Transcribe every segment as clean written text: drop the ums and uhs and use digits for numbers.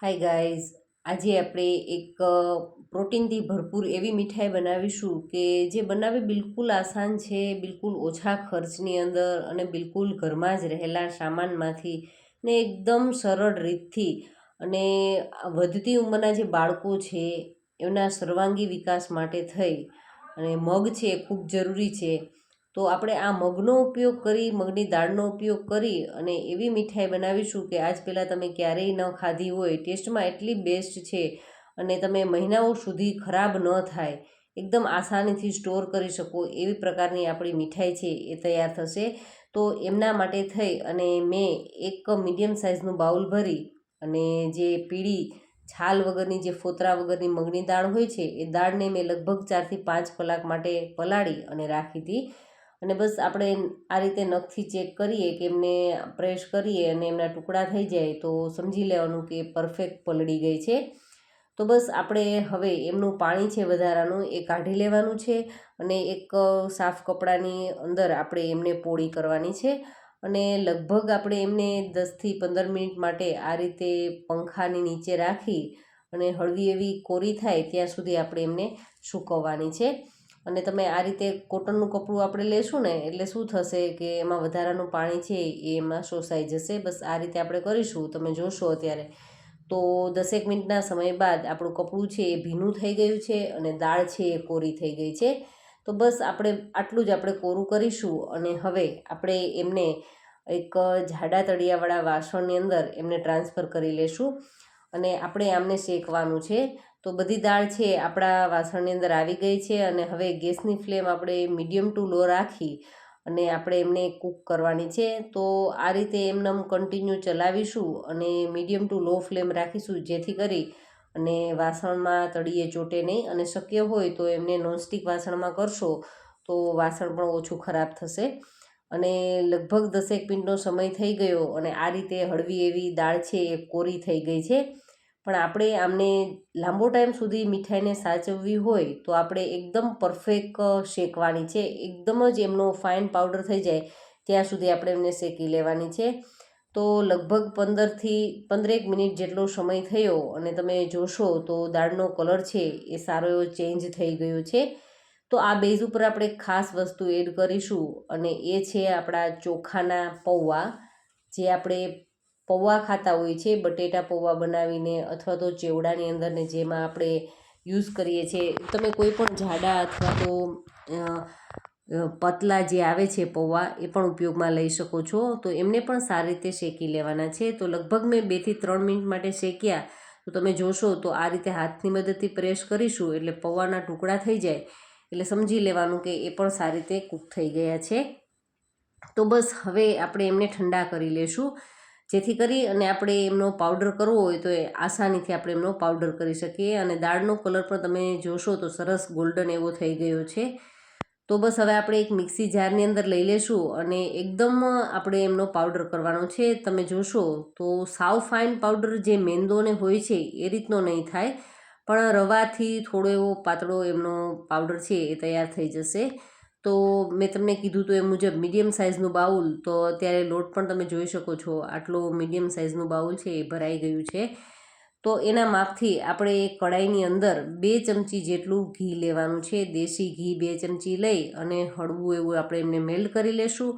Hi guys, આજે આપણે એક પ્રોટીનથી ભરપૂર એવી મીઠાઈ બનાવીશું કે જે બનાવવી બિલકુલ આસાન છે, બિલકુલ ઓછા ખર્ચની અંદર અને બિલકુલ ઘરમાં જ રહેલા સામાનમાંથી ને એકદમ સરળ રીતથી અને વધતી ઉંમરના જે બાળકો છે એમના સર્વાંગી વિકાસ માટે થઈ અને મગ છે એ ખૂબ જરૂરી છે. તો આપણે આ મગનો ઉપયોગ કરી, મગની દાળનો ઉપયોગ કરી અને એવી મીઠાઈ બનાવીશું કે આજ પહેલાં તમે ક્યારેય ન ખાધી હોય. ટેસ્ટમાં એટલી બેસ્ટ છે અને તમે મહિનાઓ સુધી ખરાબ ન થાય, એકદમ આસાનીથી સ્ટોર કરી શકો એવી પ્રકારની આપણી મીઠાઈ છે એ તૈયાર થશે. તો એમના માટે થઈ અને મેં એક મીડિયમ સાઇઝનું બાઉલ ભરી અને જે પીળી છાલ વગરની, જે ફોતરા વગરની મગની દાળ હોય છે એ દાળને મેં લગભગ 4 થી 5 કલાક માટે પલાળી અને રાખી હતી. અને બસ આપણે આ રીતે નખથી ચેક કરીએ કે એમને પ્રેસ કરીએ અને એમના ટુકડા થઈ જાય તો સમજી લેવાનું કે પરફેક્ટ પલળી ગઈ છે. તો બસ આપણે હવે એમનું પાણી છે વધારાનું એ કાઢી લેવાનું છે અને એક સાફ કપડાની અંદર આપણે એમને પોળી કરવાની છે અને લગભગ આપણે એમને 10 થી 15 મિનિટ માટે આ રીતે પંખાની નીચે રાખી અને હળવી એવી કોરી થાય ત્યાં સુધી આપણે એમને સૂકવવાની છે. અને તમે આ રીતે કોટનનું કપડું આપણે લેશું ને એટલે શું થશે કે એમાં વધારાનું પાણી છે એ એમાં શોષાઈ જશે. બસ આ રીતે આપણે કરીશું, તમે જોશો અત્યારે. તો 10 મિનિટના સમય બાદ આપણું કપડું છે એ ભીનું થઈ ગયું છે અને દાળ છે એ કોરી થઈ ગઈ છે. તો બસ આપણે આટલું જ આપણે કોરું કરીશું અને હવે આપણે એમને એક જાડા તળિયાવાળા વાસણની અંદર એમને ટ્રાન્સફર કરી લેશું અને આપણે આમને શેકવાનું છે. તો બધી દાળ છે આપણા વાસણની અંદર આવી ગઈ છે અને હવે ગેસની ફ્લેમ આપણે મીડિયમ ટુ લો રાખી અને આપણે એમને કૂક કરવાની છે. તો આ રીતે એમને કન્ટિન્યુ ચલાવીશું અને મીડિયમ ટુ લો ફ્લેમ રાખીશું જેથી કરી અને વાસણમાં તળીએ ચોટે નહીં. અને શક્ય હોય તો એમને નોનસ્ટિક વાસણમાં કરશો તો વાસણ પણ ઓછું ખરાબ થશે. અને લગભગ 10 મિનિટનો સમય થઈ ગયો અને આ રીતે હળવી એવી દાળ છે એ કોરી થઈ ગઈ છે. પણ આપણે આમને લાંબો ટાઈમ સુધી મીઠાઈને સાચવવી હોય તો આપણે એકદમ પરફેક્ટ શેકવાની છે. એકદમ જ એમનો ફાઇન પાવડર થઈ જાય ત્યાં સુધી આપણે એમને શેકી લેવાની છે. તો લગભગ 15 થી 15 મિનિટ જેટલો સમય થયો અને તમે જોશો તો દાળનો કલર છે એ સારો એવો ચેન્જ થઈ ગયો છે. તો આ બેઝ ઉપર આપણે ખાસ વસ્તુ એડ કરીશું અને એ છે આપણા ચોખાના પૌવા. જે આપણે પૌવા ખાતા હોય છે, બટેટા પૌવા બનાવીને અથવા તો ચેવડાની અંદર ને જેમાં આપણે યુઝ કરીએ છીએ. તમે કોઈ પણ જાડા અથવા તો પતલા જે આવે છે પૌવા એ પણ ઉપયોગમાં લઈ શકો છો. તો એમને પણ સારી રીતે શેકી લેવાના છે. તો લગભગ મેં 2 થી 3 મિનિટ માટે શેક્યા. તો તમે જોશો તો આ રીતે હાથની મદદથી પ્રેસ કરીશું એટલે પૌવાના ટુકડા થઈ જાય એટલે સમજી લેવાનું કે એ પણ સારી રીતે કૂક થઈ ગયા છે. તો બસ હવે આપણે એમને ઠંડા કરી લેશું જેથી કરી અને આપણે એમનો પાવડર કરવો હોય તો એ આસાનીથી આપણે એમનો પાવડર કરી શકીએ. અને દાળનો કલર પણ તમે જોશો તો સરસ ગોલ્ડન એવો થઈ ગયો છે. તો બસ હવે આપણે એક મિક્સી જારની અંદર લઈ લેશું અને એકદમ આપણે એમનો પાવડર કરવાનો છે. તમે જોશો તો સાવ ફાઇન પાવડર જે મેંદોને હોય છે એ રીતનો નહીં થાય, પણ રવાથી થોડો એવો પાતળો એમનો પાવડર છે એ તૈયાર થઈ જશે. તો મેં તમને કીધું તો એ મુજબ મીડિયમ સાઇઝનું બાઉલ, તો અત્યારે લોટ પણ તમે જોઈ શકો છો આટલો મીડિયમ સાઇઝનું બાઉલ છે એ ભરાઈ ગયું છે. તો એના માપથી આપણે કઢાઈની અંદર 2 ચમચી જેટલું ઘી લેવાનું છે. દેશી ઘી 2 ચમચી લઈ અને હળવું એવું આપણે એમને મેલ્ટ કરી લેશું.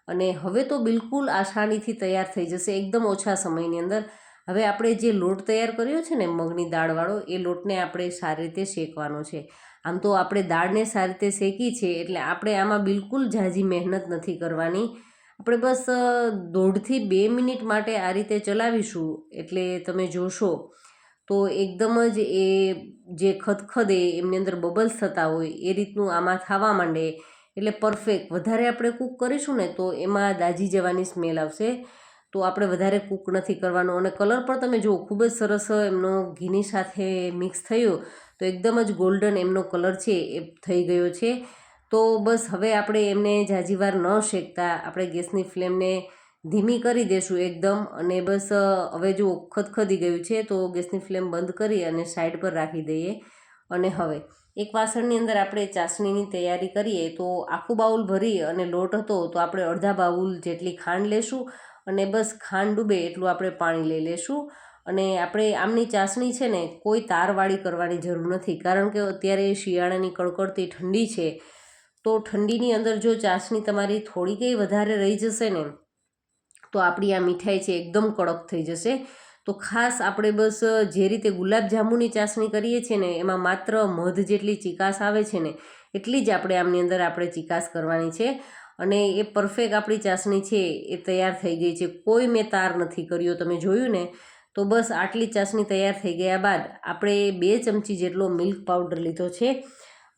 અને હવે તો બિલકુલ આસાનીથી તૈયાર થઈ જશે એકદમ ઓછા સમયની અંદર. હવે આપણે જે લોટ તૈયાર કર્યો છે ને મગની દાળવાળો, એ લોટને આપણે સારી રીતે શેકવાનો છે. આમ તો આપણે દાળને સારી રીતે શેકી છે એટલે આપણે આમાં બિલકુલ ઝાઝી મહેનત નથી કરવાની. આપણે બસ 1.5 થી 2 મિનિટ માટે આ રીતે ચલાવીશું એટલે તમે જોશો તો એકદમ જ એ જે ખદખદે એમની અંદર બબલ્સ થતા હોય એ રીતનું આમાં થવા માંડે એટલે પરફેક્ટ. વધારે આપણે કૂક કરીશું ને તો એમાં દાજી જવાની સ્મેલ આવશે. તો આપણે વધારે કૂક નથી કરવાનો. અને કલર પણ તમે જુઓ ખૂબ જ સરસ એમનો ઘીની સાથે મિક્સ થયો તો એકદમ જ ગોલ્ડન એમનો કલર છે એ થઈ ગયો છે. તો બસ હવે આપણે એમને ઝાઝી વાર ન શેકતા આપણે ગેસની ફ્લેમને ધીમી કરી દેશું એકદમ. અને બસ હવે જો ખદખદી ગયું છે તો ગેસની ફ્લેમ બંધ કરી અને સાઈડ પર રાખી દઈએ. અને હવે એક વાસણની અંદર આપણે ચાસણીની તૈયારી કરીએ. તો આખું બાઉલ ભરી અને લોટ હતો તો આપણે અડધા બાઉલ જેટલી ખાંડ લેશું અને બસ ખાંડ ડૂબે એટલું આપણે પાણી લઈ લેશું. અને આપણે આમની ચાસણી છે ને કોઈ તારવાળી કરવાની જરૂર નથી, કારણ કે અત્યારે શિયાળાની કડકડતી ઠંડી છે, તો ઠંડીની અંદર જો ચાસણી તમારી થોડી કંઈ વધારે રહી જશે ને તો આપણી આ મીઠાઈ છે એકદમ કડક થઈ જશે. તો ખાસ આપણે બસ જે રીતે ગુલાબજાંબુની ચાસણી કરીએ છીએ ને એમાં માત્ર મધ જેટલી ચીકાશ આવે છે ને એટલી જ આપણે આમની અંદર આપણે ચીકાશ કરવાની છે, અને એ પરફેક્ટ આપણી ચાસણી છે એ તૈયાર થઈ ગઈ છે. કોઈ મેં તાર નથી કર્યો, તમે જોયું ને. તો બસ આટલી ચાસણી તૈયાર થઈ ગયા બાદ આપણે 2 ચમચી જેટલો મિલ્ક પાવડર લીધો છે,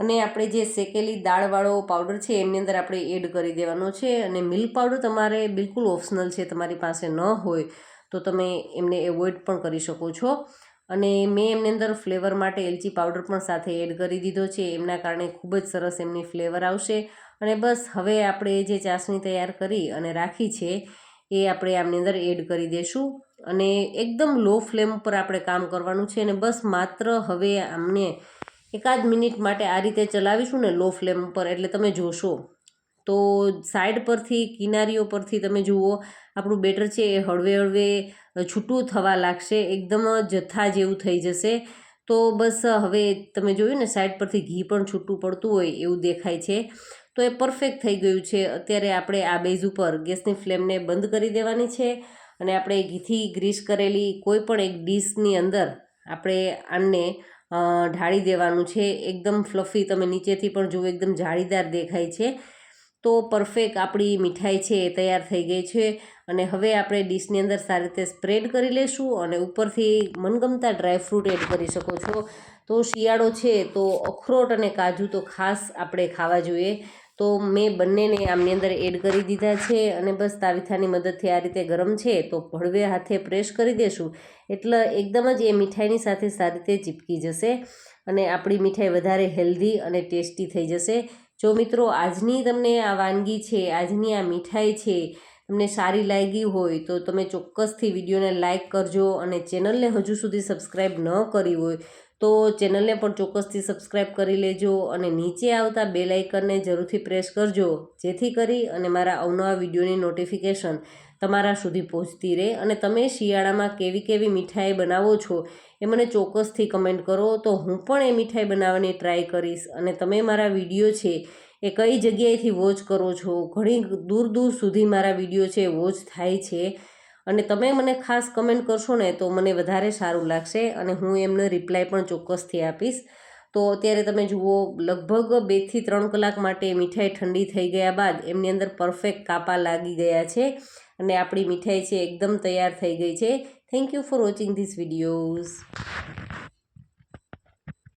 અને આપણે જે શેકેલી દાળવાળો પાવડર છે એમની અંદર આપણે એડ કરી દેવાનો છે. અને મિલ્ક પાવડર તમારે બિલકુલ ઓપ્શનલ છે, તમારી પાસે ન હોય તો તમે એમને એવોઇડ પણ કરી શકો છો. અને મેં એમની અંદર ફ્લેવર માટે એલચી પાવડર પણ સાથે એડ કરી દીધો છે, એમના કારણે ખૂબ જ સરસ એમની ફ્લેવર આવશે. અને બસ હવે આપણે જે ચાસણી તૈયાર કરી અને રાખી છે એ આપણે આમની અંદર એડ કરી દઈશું, અને એકદમ લો ફ્લેમ પર આપણે કામ કરવાનું છે. અને બસ માત્ર હવે આમને 1 મિનિટ માટે આ રીતે ચલાવીશું ને લો ફ્લેમ પર, એટલે તમે જોશો તો સાઈડ પરથી કિનારીઓ પરથી તમે જુઓ આપણું બેટર છે એ હળવે હળવે છૂટું થવા લાગશે, એકદમ જથ્થા જેવું થઈ જશે. તો બસ હવે તમે જોયું ને સાઈડ પરથી ઘી પણ છૂટું પડતું હોય એવું દેખાય છે. તો એ પરફેક્ટ થઈ ગયું છે. અત્યારે આપણે આ બેઝ ઉપર ગેસની ફ્લેમને બંધ કરી દેવાની છે, અને આપણે ઘીથી ગ્રીસ કરેલી કોઈ પણ એક ડીશની અંદર આપણે આને ઢાળી દેવાનું છે. એકદમ ફ્લફી, તમે નીચેથી પણ જુઓ એકદમ જાળીદાર દેખાય છે. તો પરફેક્ટ આપણી મીઠાઈ છે એ તૈયાર થઈ ગઈ છે. અને હવે આપણે ડીશની અંદર સારી રીતે સ્પ્રેડ કરી લેશું, અને ઉપરથી મનગમતા ડ્રાયફ્રૂટ એડ કરી શકો છો. તો શિયાળો છે તો અખરોટ અને કાજુ તો ખાસ આપણે ખાવા જોઈએ. તો મેં બંનેને આમની અંદર એડ કરી દીધા છે, અને બસ તાવીથાની મદદથી આ રીતે ગરમ છે તો હળવે હાથે પ્રેસ કરી દેશું એટલે એકદમ જ એ મીઠાઈની સાથે સારી રીતે ચીપકી જશે, અને આપણી મીઠાઈ વધારે હેલ્ધી અને ટેસ્ટી થઈ જશે. જો મિત્રો આજની તમને આ વાનગી છે, આજની આ મીઠાઈ છે તમને સારી લાગી હોય તો તમે ચોક્કસથી વિડીયોને લાઇક કરજો, અને ચેનલને હજુ સુધી સબસ્ક્રાઈબ ન કરી હોય તો ચેનલને પણ ચોક્કસથી સબસ્ક્રાઈબ કરી લેજો, અને નીચે આવતા બેલ આઇકનને જરૂરથી પ્રેસ કરજો, જેથી કરી અને મારા અવનવા વિડીયોની નોટિફિકેશન તમારા સુધી પહોંચતી રહે. અને તમે શિયાળામાં કેવી કેવી મીઠાઈ બનાવો છો એ મને ચોક્કસથી કમેન્ટ કરો, તો હું પણ એ મીઠાઈ બનાવવાની ટ્રાય કરીશ. અને તમે મારા વિડીયો છે એ કઈ જગ્યાએથી વોચ કરો છો, ઘણી દૂર દૂર સુધી મારા વિડીયો છે વોચ થાય છે, અને તમે મને ખાસ કમેન્ટ કરશો ને તો મને વધારે સારું લાગશે, અને હું એમને રિપ્લાય પણ ચોક્કસથી આપીશ. તો અત્યારે તમે જુઓ લગભગ 2 થી 3 કલાક માટે મીઠાઈ ઠંડી થઈ ગયા બાદ એમની અંદર પરફેક્ટ કાપા લાગી ગયા છે, અને આપણી મીઠાઈ છે એકદમ તૈયાર થઈ ગઈ છે. Thank you for watching this videos.